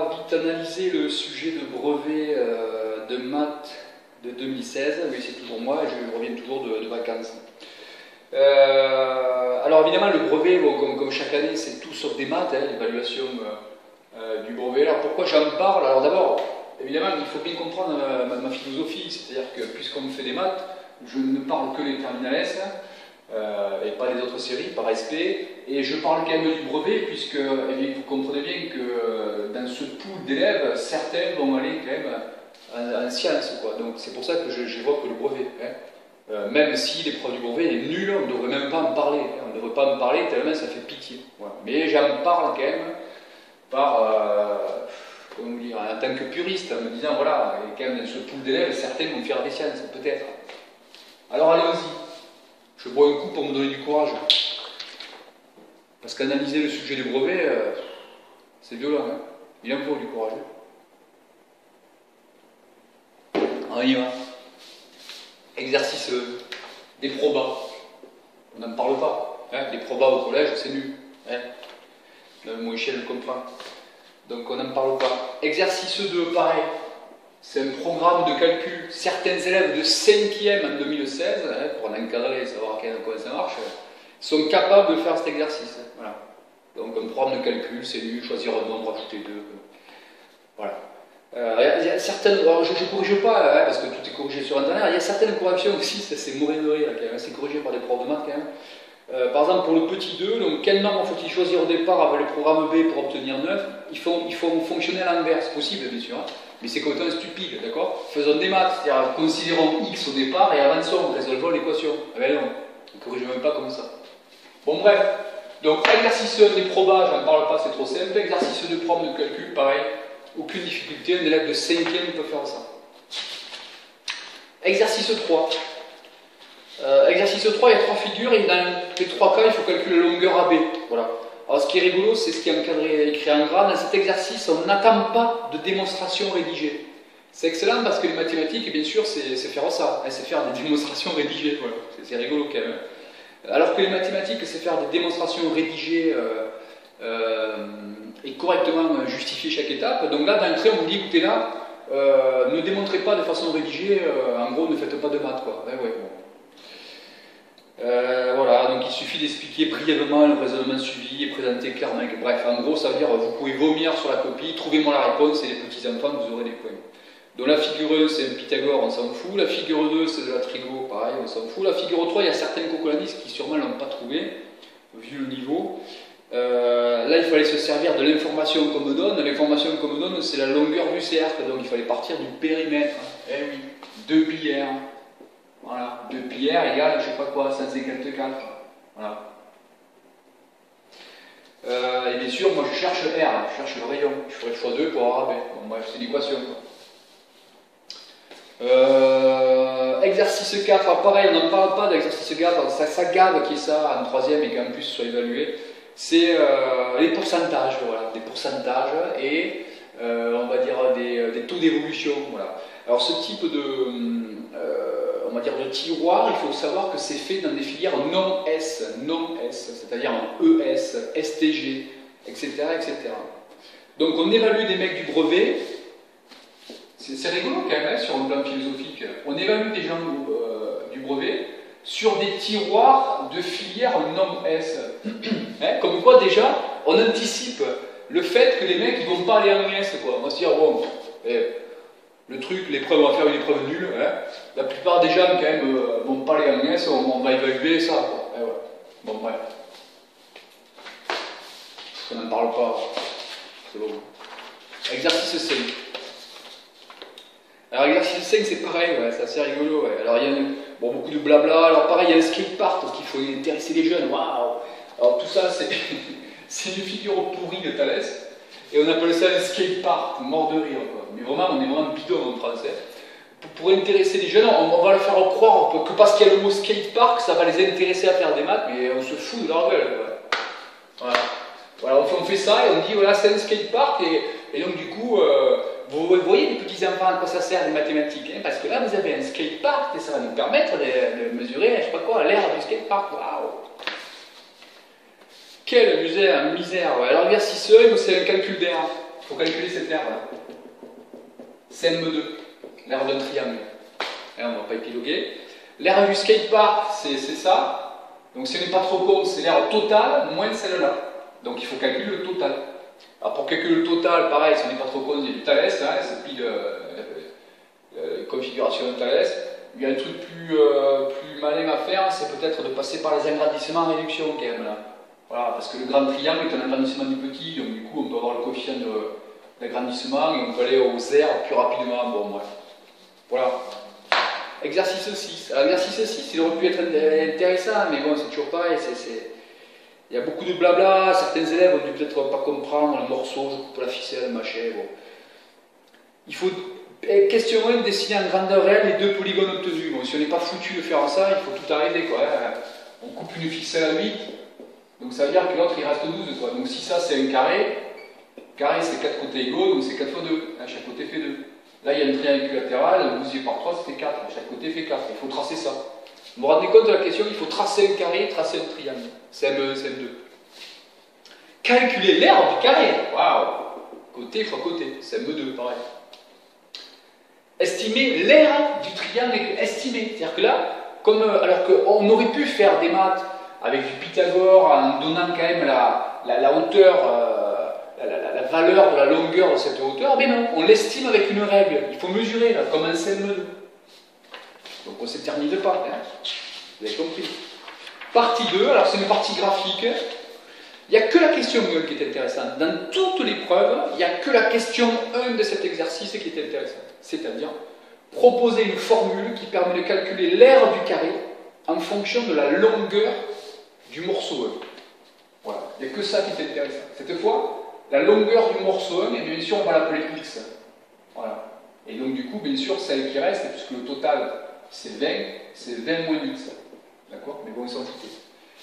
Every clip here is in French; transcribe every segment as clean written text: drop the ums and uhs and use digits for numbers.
va vite analyser le sujet de brevet de maths de 2016. Oui, c'est toujours moi, et je reviens toujours de vacances. Alors évidemment, le brevet, bon, comme chaque année, c'est tout sauf des maths, hein, l'évaluation du brevet. Alors pourquoi j'en parle? Alors d'abord, évidemment, il faut bien comprendre ma philosophie, c'est-à-dire que puisqu'on fait des maths, je ne parle que les terminales S, et pas les autres séries, par respect, et je parle quand même du brevet, puisque eh bien, vous comprenez bien que dans ce pool d'élèves, certains vont aller quand même en sciences, quoi. Donc c'est pour ça que j'évoque le brevet. Hein. Même si l'épreuve du brevet est nulle, on ne devrait même pas en parler. Hein. On ne devrait pas en parler tellement ça fait pitié. Voilà. Mais j'en parle quand même par, comment dire, en tant que puriste, en me disant, voilà, quand même dans ce pool d'élèves, certains vont faire des sciences, peut-être. Alors allons-y. Je bois un coup pour me donner du courage. Parce qu'analyser le sujet du brevet, c'est violent. Hein. Il en faut du courage. On y va. Exercice des probas. On n'en parle pas. Hein. Les probas au collège, c'est nul. Hein. Mon échelle le comprend. Donc on n'en parle pas. Exercice 2, pareil. C'est un programme de calcul. Certains élèves de 5e en 2016, hein, pour en encadrer et savoir comment ça marche, sont capables de faire cet exercice. Voilà. Donc un programme de calcul, c'est nul, choisir un nombre, ajouter 2. Voilà. Il y a certaines, alors je ne corrige pas, hein, parce que tout est corrigé sur Internet, il y a certaines corrections aussi, c'est mauvais de rire, quand même, c'est corrigé par des profs de maths quand même. Par exemple, pour le petit 2, donc, quel nombre faut-il choisir au départ avec le programme B pour obtenir 9? Il faut fonctionner à l'envers, c'est possible bien sûr, hein, mais c'est complètement stupide, d'accord? Faisons des maths, c'est-à-dire considérons x au départ et avançons, résolvons l'équation. Ah ben non, on ne corrige même pas comme ça. Bon bref, donc exercice 1 des probas, j'en parle pas, c'est trop simple. Exercice 2 problème de calcul, pareil, aucune difficulté, un élève de 5e peut faire ça. Exercice 3. Exercice 3, il y a 3 figures et dans les 3 cas, il faut calculer la longueur AB. Voilà. Alors ce qui est rigolo, c'est ce qui est encadré, écrit en gras. Dans cet exercice, on n'attend pas de démonstration rédigée. C'est excellent parce que les mathématiques, bien sûr, c'est faire ça, hein, c'est faire des démonstrations rédigées. Voilà. C'est rigolo quand même. Alors que les mathématiques, c'est faire des démonstrations rédigées et correctement justifier chaque étape. Donc là, d'entrée, on vous dit, écoutez là, ne démontrez pas de façon rédigée, en gros, ne faites pas de maths, quoi. Ouais, bon. Voilà, donc il suffit d'expliquer brièvement le raisonnement suivi et présenter clairement. Bref, en gros, ça veut dire vous pouvez vomir sur la copie, trouvez-moi la réponse et les petits enfants, vous aurez des points. Donc la figure 1, c'est un Pythagore, on s'en fout. La figure 2, c'est de la trigo, pareil, on s'en fout. La figure 3, il y a certains cocolandistes qui sûrement ne l'ont pas trouvé, vu le niveau. Là, il fallait se servir de l'information qu'on me donne. L'information qu'on me donne, c'est la longueur du cercle, donc il fallait partir du périmètre. Eh oui, 2 pi r. Voilà, 2 pi r égale, je sais pas quoi, 154. Voilà. Et bien sûr, moi je cherche R, je cherche le rayon. Je ferai x2 pour avoir AB. Bon, bref, c'est l'équation. Exercice 4, alors pareil, on n'en parle pas d'exercice 4, ça gave qui est ça en 3e et qu'en plus soit évalué. C'est les pourcentages, voilà, des pourcentages et on va dire des taux d'évolution. Voilà. Alors ce type de on va dire de tiroir, il faut savoir que c'est fait dans des filières non S, c'est-à-dire en ES, STG, etc., etc. Donc on évalue des mecs du brevet, c'est rigolo quand même, hein, sur un plan philosophique, on évalue des gens du brevet sur des tiroirs de filières non S. Hein, comme quoi déjà, on anticipe le fait que les mecs ils vont pas aller en S, quoi. On va se dire, bon, le truc, l'épreuve, on va faire une épreuve nulle. Hein. La plupart des gens, quand même, vont pas aller en S, on va évaluer ça. Quoi. Et voilà. Bon, bref. On n'en parle pas. C'est bon. Exercice 5. Alors, exercice 5, c'est pareil, ouais, c'est assez rigolo. Ouais. Alors, il y a beaucoup de blabla. Alors, pareil, il y a un skatepark parce qu'il faut intéresser les jeunes. Waouh! Alors, tout ça, c'est une figure pourrie de Thalès. Et on appelle ça un skatepark, mort de rire, quoi. Mais vraiment, on est vraiment bidon en français. Pour intéresser les jeunes, on va leur faire croire que parce qu'il y a le mot skatepark, ça va les intéresser à faire des maths, mais on se fout de leur gueule. Voilà. Voilà, on fait ça et on dit, voilà, c'est un skatepark, et donc du coup, vous voyez les petits enfants à quoi ça sert les mathématiques, hein, parce que là, vous avez un skatepark, et ça va nous permettre de mesurer, je sais pas quoi, l'air du skatepark. Waouh! Quelle misère, ouais. Alors l'exercice 1, c'est un calcul d'air. il faut calculer cette aire-là. CM2, l'aire d'un triangle. Et on ne va pas épiloguer. L'aire du skatepark, c'est ça. Donc si on n'est pas trop con, c'est l'aire totale moins celle-là. Donc il faut calculer le total. Alors pour calculer le total, pareil, si on n'est pas trop con, il y a du Thalès, hein, c'est pile configuration de Thalès. Il y a un truc plus malin à faire, c'est peut-être de passer par les agrandissements en réduction quand même là. Voilà, parce que le grand triangle est un agrandissement du petit, donc du coup on peut avoir le coefficient d'agrandissement et on peut aller aux aires plus rapidement. Bon, bref. Voilà. Exercice 6. Alors, exercice 6, il aurait pu être intéressant, mais bon, c'est toujours pareil. Il y a beaucoup de blabla, certains élèves ont dû peut-être pas comprendre le morceau, je coupe la ficelle, machin. Bon. Il faut, question 1, dessiner en grandeur réelle les deux polygones obtenus. Bon, si on n'est pas foutu de faire ça, il faut tout arriver, quoi. On coupe une ficelle à 8, donc ça veut dire que l'autre il reste 12, quoi. Donc si ça c'est un carré c'est 4 côtés égaux, donc c'est 4 fois 2, hein, chaque côté fait 2. Là il y a un triangle équilatéral, divisé par 3 ça fait 4, chaque côté fait 4, il faut tracer ça. Vous vous rendez compte de la question, il faut tracer un carré, tracer un triangle, CM1, CM2. Calculer l'aire du carré, waouh, côté fois côté, CM2, pareil. Estimer l'aire du triangle, estimer, c'est-à-dire que là, alors qu'on aurait pu faire des maths avec du Pythagore en donnant quand même la hauteur, la valeur de la longueur de cette hauteur, mais non, on l'estime avec une règle. Il faut mesurer, là, comme un CM2. Donc on ne s'éternise pas, hein. Vous avez compris. Partie 2, alors c'est une partie graphique. Il n'y a que la question 1 qui est intéressante. Dans toutes les preuves, il n'y a que la question 1 de cet exercice qui est intéressante. C'est-à-dire, proposer une formule qui permet de calculer l'aire du carré en fonction de la longueur du morceau 1. Voilà, il n'y a que ça qui est intéressant. Cette fois, la longueur du morceau 1, et bien sûr, on va l'appeler x. Voilà. Et donc, du coup, bien sûr, celle qui reste, puisque le total, c'est 20, c'est 20 moins x. D'accord? Mais bon, ils s'en foutent.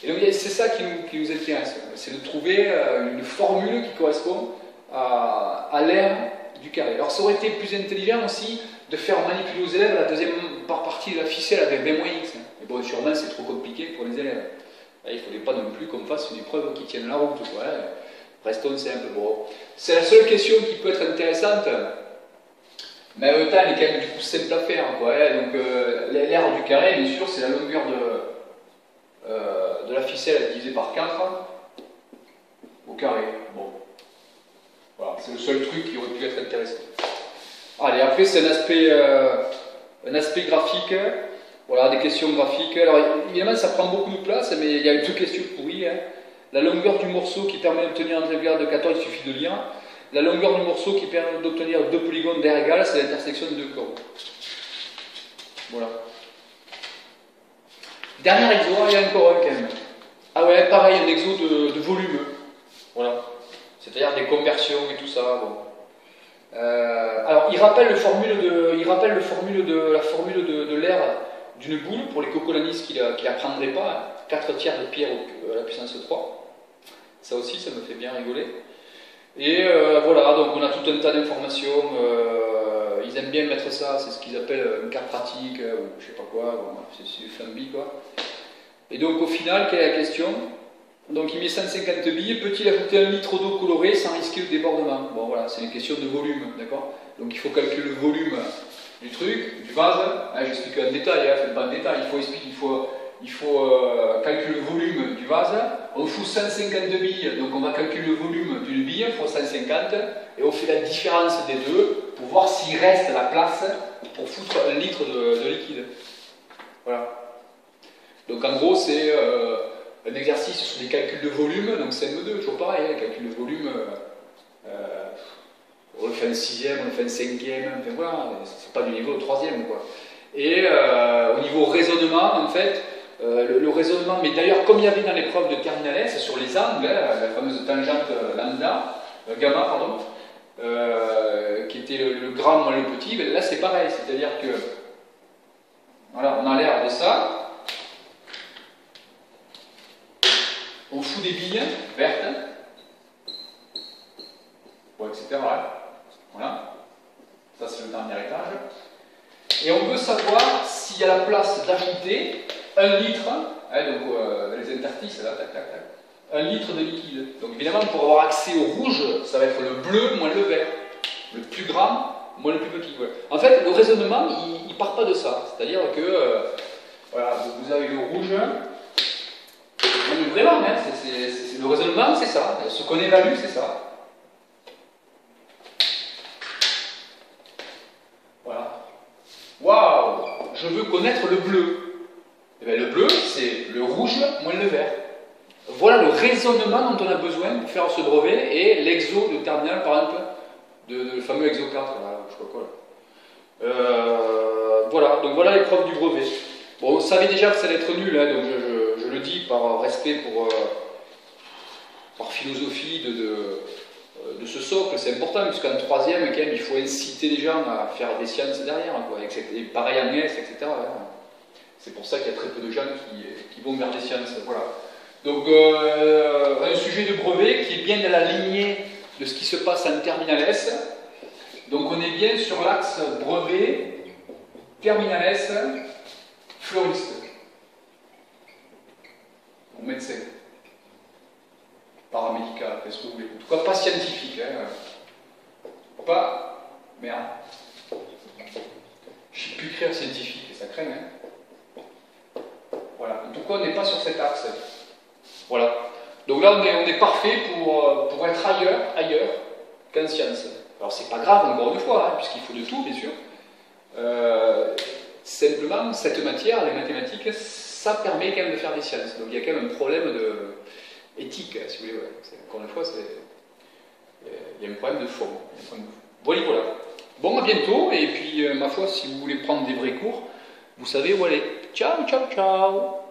Et donc, c'est ça qui nous intéresse. C'est de trouver une formule qui correspond à l'aire du carré. Alors, ça aurait été plus intelligent aussi de faire manipuler aux élèves la deuxième partie de la ficelle avec 20 moins x. Mais bon, sûrement, c'est trop compliqué pour les élèves. Il ne faudrait pas non plus qu'on fasse une épreuve qui tienne la route. Quoi. Restons simple. Bon. C'est la seule question qui peut être intéressante, mais en même temps, elle est quand même du coup simple à faire. Quoi. Donc, l'aire du carré, bien sûr, c'est la longueur de la ficelle divisée par 4 au carré. Bon. Voilà, c'est le seul truc qui aurait pu être intéressant. Allez, après, c'est un aspect graphique. Voilà, des questions graphiques. Alors, évidemment, ça prend beaucoup de place, mais il y a deux questions pourries. Hein. La longueur du morceau qui permet d'obtenir un triangle de 14, il suffit de lire. La longueur du morceau qui permet d'obtenir deux polygones d'aire égale, c'est l'intersection de deux cordes. Voilà. Dernier exo, il y a encore un quand même. Ah ouais, pareil, un exo de volume. Voilà. C'est-à-dire des conversions et tout ça. Bon. Alors, il rappelle la formule de l'aire d'une boule pour les cocolanistes qui n'apprendraient pas. Hein. 4 tiers de pierre à la puissance 3. Ça aussi, ça me fait bien rigoler. Et voilà, donc on a tout un tas d'informations. Ils aiment bien mettre ça, c'est ce qu'ils appellent une carte pratique, ou je sais pas quoi, bon, c'est du flambi quoi. Et donc au final, quelle est la question? Donc il met 150 billes, peut-il ajouter 1 litre d'eau colorée sans risquer le débordement? Bon voilà, c'est une question de volume, d'accord? Donc il faut calculer le volume du truc, du vase, hein, j'explique en détail, hein, faites pas en détail, il faut calculer le volume du vase, on fout 150 billes, donc on va calculer le volume d'une bille, il faut 150, et on fait la différence des deux pour voir s'il reste la place pour foutre 1 litre de liquide. Voilà. Donc en gros, c'est un exercice sur des calculs de volume, donc c'est CM2, toujours pareil, hein, calcul de volume, on le fait un 6e, on le fait un 5e, enfin voilà, c'est pas du niveau 3e quoi. Et au niveau raisonnement, en fait, le raisonnement, mais d'ailleurs comme il y avait dans l'épreuve de terminale S sur les angles, hein, la fameuse tangente gamma, pardon, qui était le grand moins le petit, ben là c'est pareil, c'est-à-dire que voilà, on a l'air de ça. On fout des billes vertes, bon, etc. Voilà. Ça, c'est le dernier étage. Et on veut savoir s'il y a la place d'ajouter 1 litre, hein, donc les interstices, là, tac, tac, tac, 1 litre de liquide. Donc évidemment, pour avoir accès au rouge, ça va être le bleu moins le vert. Le plus grand moins le plus petit. Voilà. En fait, le raisonnement, il ne part pas de ça. C'est-à-dire que voilà, vous avez le rouge. Non, mais vraiment, hein, le raisonnement, c'est ça. Ce qu'on évalue, c'est ça. Voilà. Waouh! Je veux connaître le bleu. Eh bien, le bleu, c'est le rouge moins le vert. Voilà le raisonnement dont on a besoin pour faire ce brevet et l'exo de terminal, par exemple, le fameux exo 4, là, je sais pas quoi. Voilà, donc voilà l'épreuve du brevet. Bon, vous savez déjà que ça allait être nul, hein, donc je le dis par respect par philosophie de ce socle, c'est important, puisqu'en troisième, quand même, il faut inciter les gens à faire des sciences derrière, quoi, et pareil en S, etc. Hein. C'est pour ça qu'il y a très peu de gens qui vont vers les sciences. Voilà. Donc, un sujet de brevet qui est bien dans la lignée de ce qui se passe en terminale S. Donc, on est bien sur l'axe brevet, terminale S, fleuriste. Ou médecin. Paramédical, qu'est-ce que vous voulez. En tout cas, pas scientifique. Hein. Pas. Merde. Je ne sais plus écrire scientifique, et ça craint. Hein. Voilà. En tout cas, on n'est pas sur cet axe. Voilà. Donc là, on est parfait pour être ailleurs qu'en sciences. Alors, c'est pas grave, encore une fois, hein, puisqu'il faut de tout, bien sûr. Simplement, cette matière, les mathématiques, ça permet quand même de faire des sciences. Donc, il y a quand même un problème éthique, si vous voulez. Ouais. Encore une fois, il y a un problème de fond. Voilà, voilà. Bon, à bientôt, et puis, ma foi, si vous voulez prendre des vrais cours, vous savez où aller. Ciao, ciao, ciao!